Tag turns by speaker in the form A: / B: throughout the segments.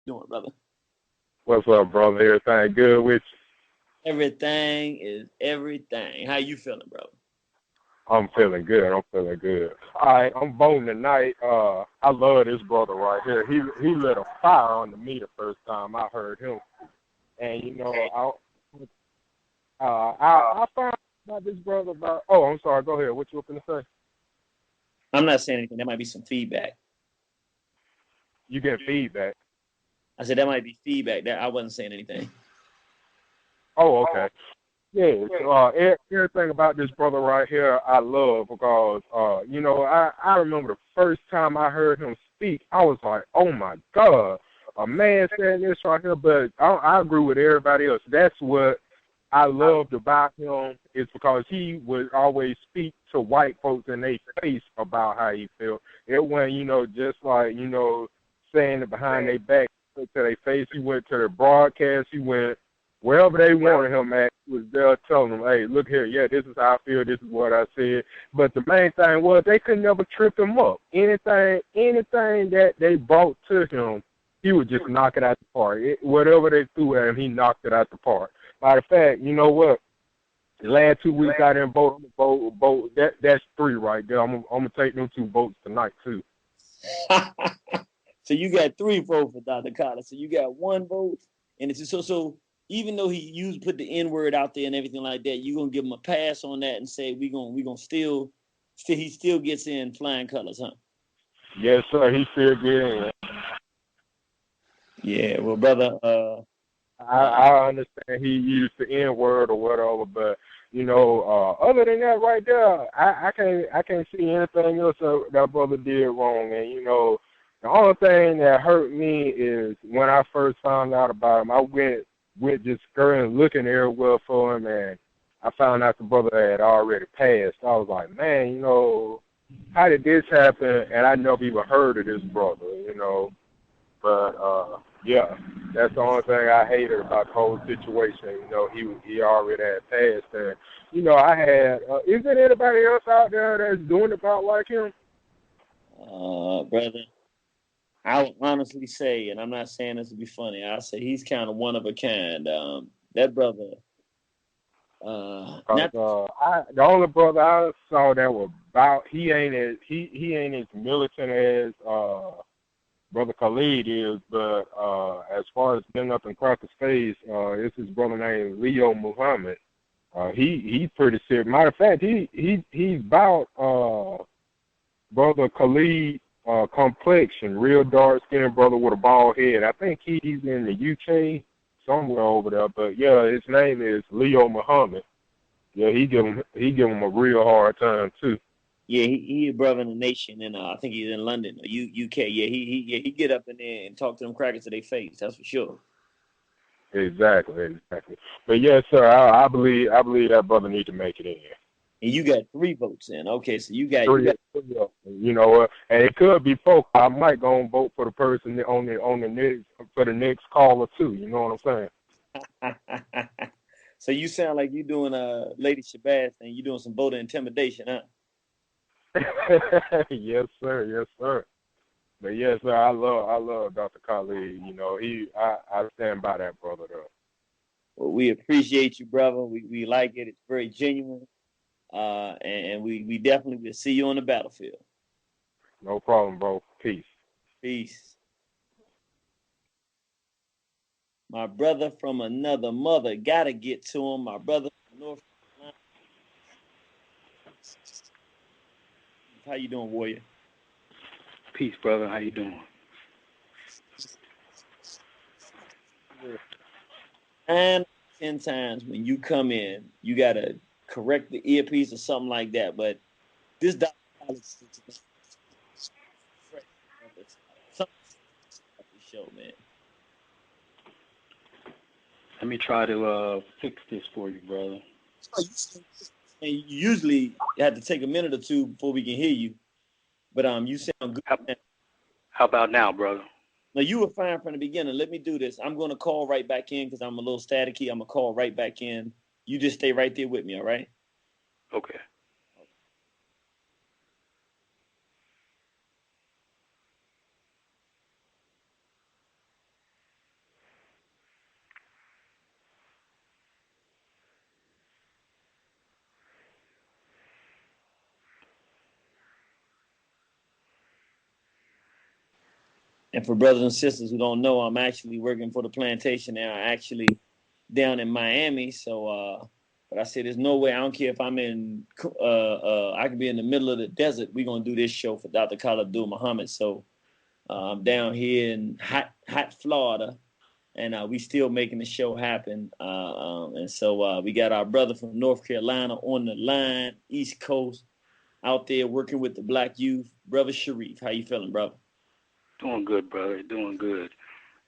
A: doing, brother?
B: What's up, brother? Everything good with
A: Everything is everything. How you feeling, bro?
B: you? I'm feeling good. I'm feeling good. All right, I'm voting tonight. I love this brother right here. He lit a fire under me the first time I heard him. And I found out about this brother about. Oh, I'm sorry. Go ahead. What you were gonna say?
A: I'm not saying anything. There might be some feedback.
B: You get feedback.
A: I said that might be feedback. That I wasn't saying anything.
B: Oh, okay. Yeah, so, everything about this brother right here, I love because, I remember the first time I heard him speak, I was like, oh my God, a man saying this right here. But I agree with everybody else. That's what I loved about him is because he would always speak to white folks in their face about how he felt. It wasn't, just like, saying it behind their back to their face. He went to the broadcast. He went wherever they wanted him at, he was there telling them, hey, look here, yeah, this is how I feel, this is what I said. But the main thing was they could never trip him up. Anything that they brought to him, he would just knock it out the park. Whatever they threw at him, he knocked it out the park. Matter of fact, you know what? The last 2 weeks I didn't vote. That's three right there. I'm gonna take them 2 votes tonight too.
A: So you got 3 votes for Dr. Khallid. So you got 1 vote, and it's so. Even though he put the N word out there and everything like that, you gonna give him a pass on that and say we gonna still he still gets in flying colors, huh?
B: Yes, sir. He still getting.
A: Yeah, well, brother, uh,
B: I understand he used the N word or whatever, but other than that, right there, I can't see anything else that brother did wrong. And the only thing that hurt me is when I first found out about him, I went just scurrying looking everywhere for him, and I found out the brother had already passed. I was like, man, how did this happen? And I never even heard of this brother. But yeah, that's the only thing I hated about the whole situation. He already had passed, and I had. Is there anybody else out there that's doing about like him?
A: brother, I would honestly say, and I'm not saying this to be funny, I say he's kind of one of a kind. That brother,
B: Cause
A: not
B: the only brother I saw that was about he ain't as militant as brother Khallid is, but as far as getting up and crack his face, it's his brother named Leo Muhammad. He's pretty serious. Matter of fact, he's about brother Khalid complexion, real dark skinned brother with a bald head. I think he's in the UK somewhere over there, but yeah, his name is Leo Muhammad. Yeah, he give him a real hard time too.
A: yeah, he a brother in the nation, and I think he's in London or UK. Yeah, he get up in there and talk to them crackers to their face. That's for sure.
B: Exactly. But yes, sir, I believe that brother needs to make it in.
A: And you got 3 votes in. Okay, so you
B: Three,
A: got
B: and it could be four. I might go and vote for the person on the next for the next caller too. You know what I'm
A: so you sound like you doing Lady Shabazz and you doing some voter intimidation, huh?
B: saying? Yes, sir. But yes, sir, I love Dr. Khalid. I stand by that brother though.
A: Well, we appreciate you, brother. We like it. It's very genuine. And we definitely will see you on the battlefield.
B: No problem, bro. Peace.
A: Peace. My brother from another mother. Gotta get to him. My brother from North Carolina. How you doing, warrior?
C: Peace, brother. How you doing?
A: And 10 times when you come in, you gotta correct the earpiece or something like that. But this Dr. Alex is fresh. Something about this show, man.
C: Let me try to fix this for you, brother.
A: And you usually have to take a minute or two before we can hear you. But you sound good
C: How,
A: now.
C: how about now, brother?
A: Now you were fine from the beginning. Let me do this. I'm gonna call right back in because I'm a little staticky. I'm gonna call right back in. You just stay right there with me, all right?
C: Okay.
A: And for brothers and sisters who don't know, I'm actually working for the plantation now, actually down in Miami. So, but I said, there's no way. I don't care if I'm I could be in the middle of the desert. We're going to do this show for Dr. Khallid Muhammad. So I'm down here in hot Florida, and we still making the show happen. And so we got our brother from North Carolina on the line, East Coast, out there working with the black youth. Brother Sharif, how you feeling, brother?
C: Doing good, brother. Doing good.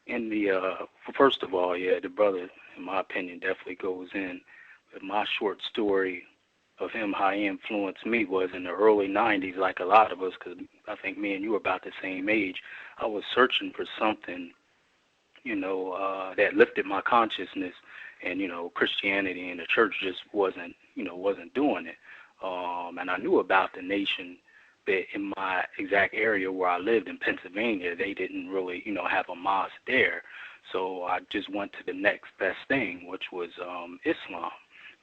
C: In the first of all, yeah, the brother, in my opinion, definitely goes in. But my short story of him, how he influenced me, was in the early '90s, like a lot of us, because I think me and you are about the same age. I was searching for something, that lifted my consciousness, and Christianity and the church just wasn't doing it. And I knew about the nation, but in my exact area where I lived in Pennsylvania, they didn't really, have a mosque there. So I just went to the next best thing, which was Islam.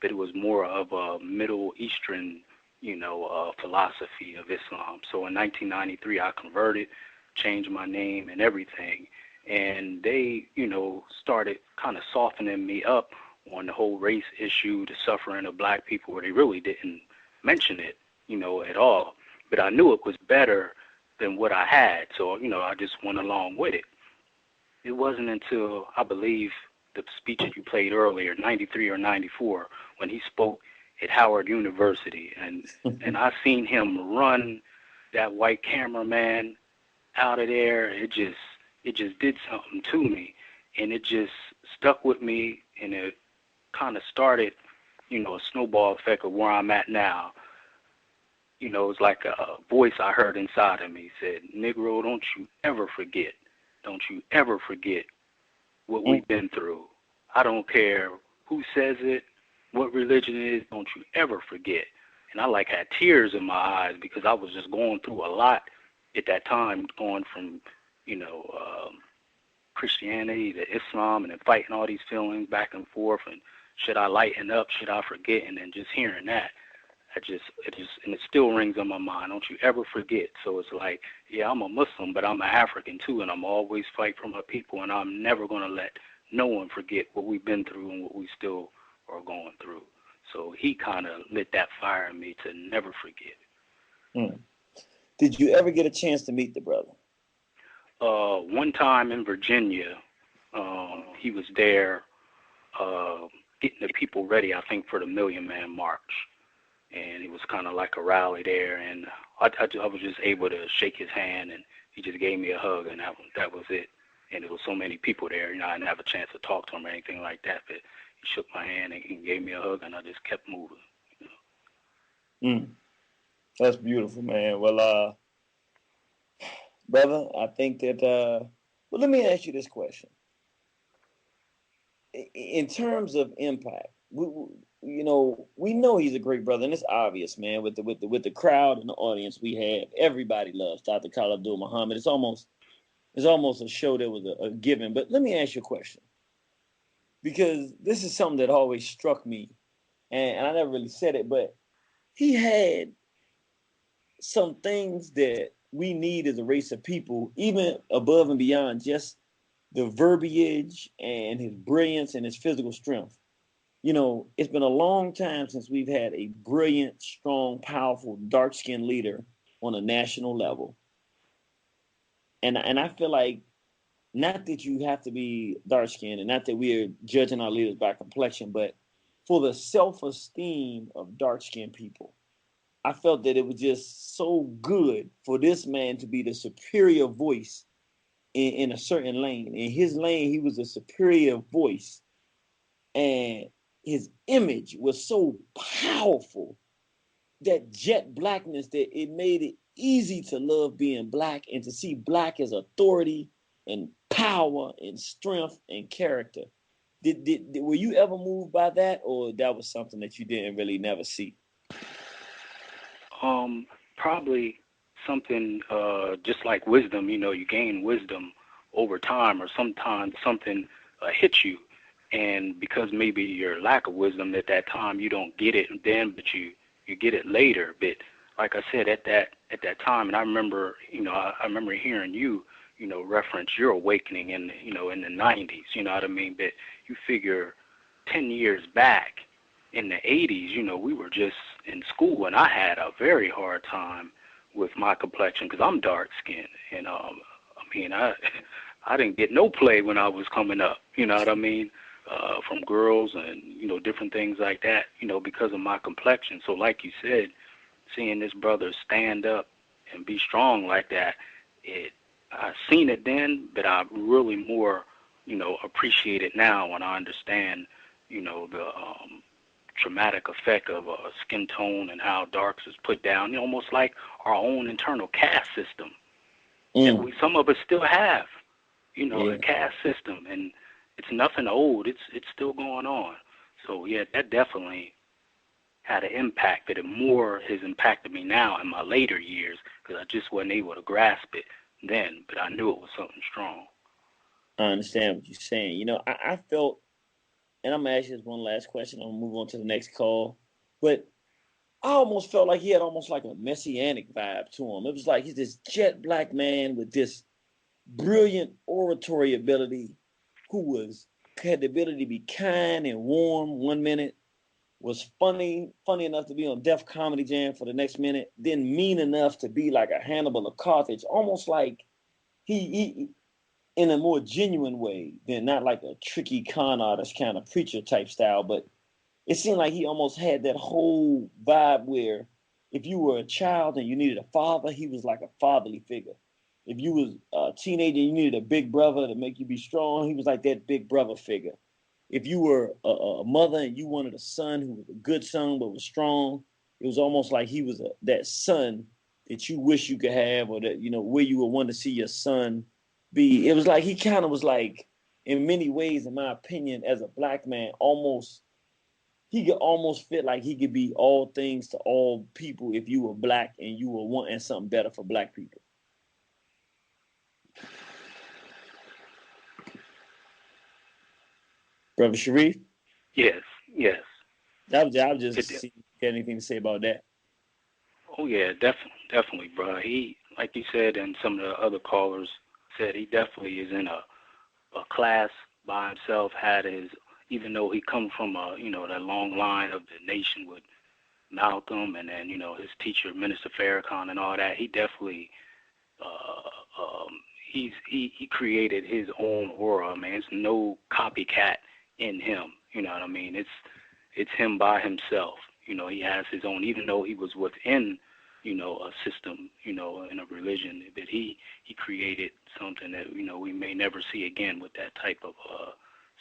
C: But it was more of a Middle Eastern, philosophy of Islam. So in 1993, I converted, changed my name and everything. And they, started kind of softening me up on the whole race issue, the suffering of black people, where they really didn't mention it, at all. But I knew it was better than what I had. So, I just went along with it. It wasn't until, I believe, the speech that you played earlier, 93 or 94, when he spoke at Howard University. And I seen him run that white cameraman out of there. It just did something to me. And it just stuck with me. And it kind of started, a snowball effect of where I'm at now. It's like a voice I heard inside of me said, Negro, don't you ever forget. Don't you ever forget what we've been through. I don't care who says it, what religion it is, don't you ever forget. And I had tears in my eyes because I was just going through a lot at that time, going from, Christianity to Islam and then fighting all these feelings back and forth. And should I lighten up? Should I forget? And then just hearing that. And it still rings on my mind. Don't you ever forget. So it's like, yeah, I'm a Muslim, but I'm an African too, and I'm always fight for my people, and I'm never going to let no one forget what we've been through and what we still are going through. So he kind of lit that fire in me to never forget.
A: Did you ever get a chance to meet the brother?
C: One time in Virginia, he was there getting the people ready, I think, for the Million Man March. And it was kind of like a rally there, and I was just able to shake his hand, and he just gave me a hug, and that was it. And there was so many people there, I didn't have a chance to talk to him or anything like that, but he shook my hand and he gave me a hug, and I just kept moving.
A: That's beautiful, man. Well, brother, I think that, well, let me ask you this question. In terms of impact, we know he's a great brother, and it's obvious, man. With the crowd and the audience we have, everybody loves Dr. Khallid Muhammad. It's almost a show that was a given. But let me ask you a question, because this is something that always struck me, and I never really said it, but he had some things that we need as a race of people, even above and beyond just the verbiage and his brilliance and his physical strength. It's been a long time since we've had a brilliant, strong, powerful, dark-skinned leader on a national level. And I feel like, not that you have to be dark-skinned and not that we are judging our leaders by complexion, but for the self-esteem of dark-skinned people, I felt that it was just so good for this man to be the superior voice in a certain lane. In his lane, he was a superior voice. And his image was so powerful, that jet blackness, that it made it easy to love being black and to see black as authority and power and strength and character. Were you ever moved by that, or that was something that you didn't really never see?
C: Probably something just like wisdom. You gain wisdom over time, or sometimes something hits you. And because maybe your lack of wisdom at that time, you don't get it then, but you get it later. But like I said, at that time, and I remember, I remember hearing you reference your awakening in the 90s, you know what I mean? But you figure 10 years back in the 80s, we were just in school, and I had a very hard time with my complexion because I'm dark skinned, and I didn't get no play when I was coming up, you know what I mean, from girls and different things like that, because of my complexion. So like you said, seeing this brother stand up and be strong like that, I seen it then, but I really more, appreciate it now when I understand, the traumatic effect of skin tone and how darks is put down, almost like our own internal caste system that some of us still have, the caste system, and it's nothing old. It's still going on. So yeah, that definitely had an impact, but it more has impacted me now in my later years because I just wasn't able to grasp it then, but I knew it was something strong.
A: I understand what you're saying. I felt, and I'm going to ask you this one last question. I'm going to move on to the next call. But I almost felt like he had almost like a messianic vibe to him. It was like he's this jet black man with this brilliant oratory ability who had the ability to be kind and warm one minute, was funny enough to be on Def Comedy Jam for the next minute, then mean enough to be like a Hannibal of Carthage, almost like he in a more genuine way than not like a tricky con artist kind of preacher type style, but it seemed like he almost had that whole vibe where if you were a child and you needed a father, he was like a fatherly figure. If you was a teenager and you needed a big brother to make you be strong, he was like that big brother figure. If you were a mother and you wanted a son who was a good son but was strong, it was almost like he was that son that you wish you could have, or that, where you would want to see your son be. It was like he kind of was like, in many ways, in my opinion, as a black man, he could almost fit like he could be all things to all people if you were black and you were wanting something better for black people. Brother Sharif?
C: Yes.
A: I was just seeing if you had anything to say about that.
C: Oh yeah, definitely, bro. He, like you said, and some of the other callers said, he definitely is in a class by himself. Even though he come from that long line of the nation with Malcolm, and then his teacher Minister Farrakhan and all that. He definitely he created his own aura, man. There's no copycat in him. You know what I mean? It's him by himself. He has his own, even though he was within, a system, in a religion, but he created something that, we may never see again with that type of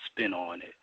C: spin on it.